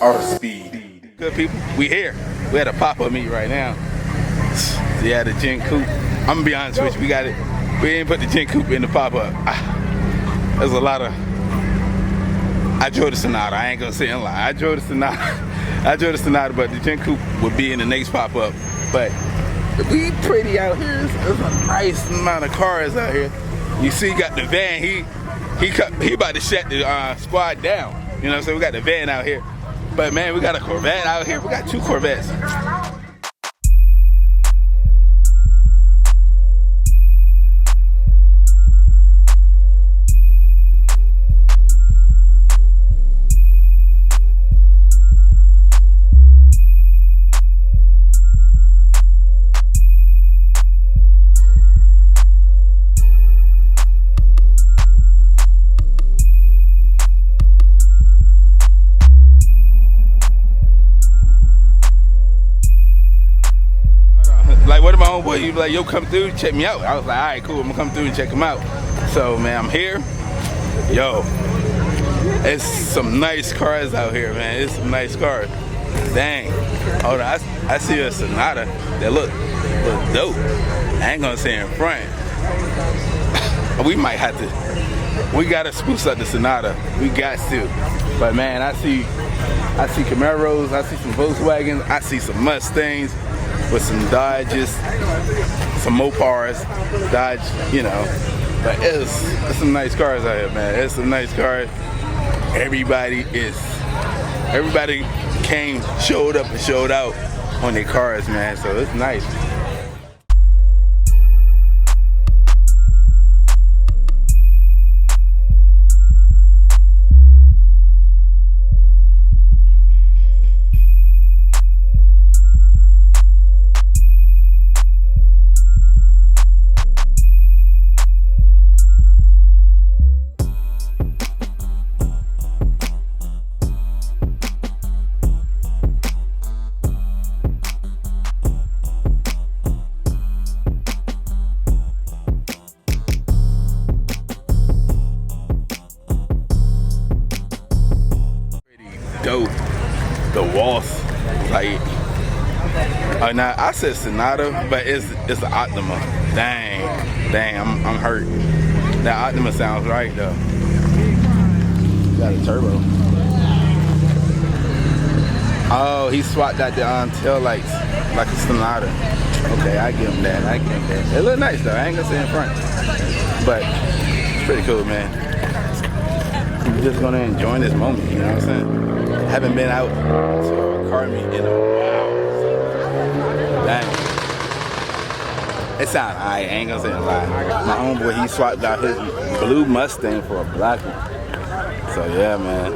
ArtOfSpeedd. Good people, we here. We at a pop-up meet right now. Yeah, the Gen Coupe. I'm gonna be honest with you, we didn't put the Gen Coupe in the pop-up. There's a lot of, I drove the Sonata, I ain't gonna sit and lie. I drove the Sonata, but the Gen Coupe would be in the next pop-up. But we pretty out here. There's a nice amount of cars out here. You see, got the van. He about to shut the squad down. You know what I'm saying? We got the van out here. But man, we got a Corvette out here. We got 2 Corvettes. Like, what did my homeboy, he was like, yo, come through, check me out. I was like, all right, cool, I'm gonna come through and check him out. So, man, I'm here. Yo, it's some nice cars out here, man. It's some nice cars. Dang. Hold on, I see a Sonata that look dope. I ain't gonna say in front. We might have to, we gotta spruce up the Sonata. We got to. But man, I see Camaros, I see some Volkswagens, I see some Mustangs, with some Dodges, some Mopars, Dodge, you know. But it's some nice cars out here, man. It's some nice cars. Everybody showed up and showed out on their cars, man. So it's nice. Dope. The waltz, like, now I said Sonata, but it's the Optima. Dang, I'm hurt. That Optima sounds right though. Got a turbo. Oh, he swapped out the tail lights like a Sonata. Okay, I give him that. It look nice though. I ain't gonna say in front, but it's pretty cool, man. I'm just gonna enjoy this moment. You know what I'm saying? Haven't been out to a car meet in a while. Dang. It sounds alright, I ain't gonna say a lie. My homeboy, he swapped out his blue Mustang for a black one. So yeah, man.